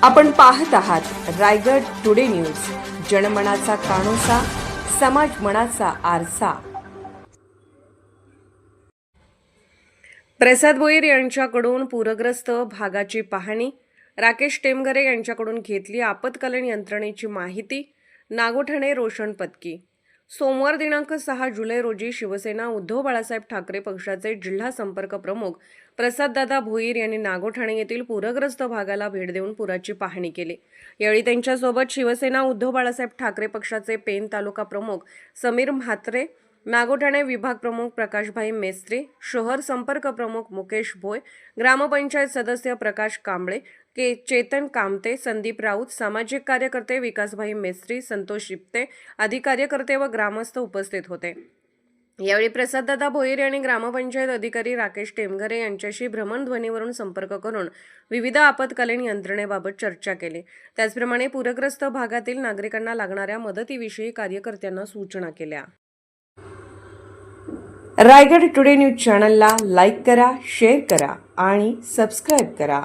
आपण पाहत आहात रायगड टुडे न्यूज, जनमनाचा कानोसा, समाज मनाचा आरसा। प्रसाद भोईर यांच्याकडून पूरग्रस्त भागाची पाहणी, राकेश टेमघरे यांच्याकडून घेतली आपत्कालीन यंत्रणेची माहिती, नागोठणे रोशन पत्की। सोमवार दिनांक 6 जुलै रोजी शिवसेना उद्धव बाळासाहेब ठाकरे पक्षाचे जिल्हा संपर्क प्रमुख प्रसाददादा भोईर यांनी नागोठणे येथील पूरग्रस्त भागाला भेट देऊन पुराची पाहणी केली। यावेळी त्यांच्यासोबत शिवसेना उद्धव बाळासाहेब ठाकरे पक्षाचे पेन तालुका प्रमुख समीर म्हात्रे, नागोठणे विभाग प्रमुख प्रकाशभाई मेस्त्री, शहर संपर्क प्रमुख मुकेश भोय, ग्रामपंचायत सदस्य प्रकाश कांबळे, चेतन कामते, संदीप राऊत, सामाजिक कार्यकर्ते विकासभाई मेस्त्री, संतोष शिप्ते आदी कार्यकर्ते व ग्रामस्थ उपस्थित होते। यावेळी प्रसाददादा भोईर यांनी ग्रामपंचायत अधिकारी राकेश टेमघरे यांच्याशी भ्रमणध्वनीवरून संपर्क करून विविध आपत्कालीन यंत्रणेबाबत चर्चा केली। त्याचप्रमाणे पूरग्रस्त भागातील नागरिकांना लागणाऱ्या मदतीविषयी कार्यकर्त्यांना सूचना केल्या। रायगड टुडे न्यूज चॅनलला लाईक करा, शेअर करा आणि सबस्क्राईब करा।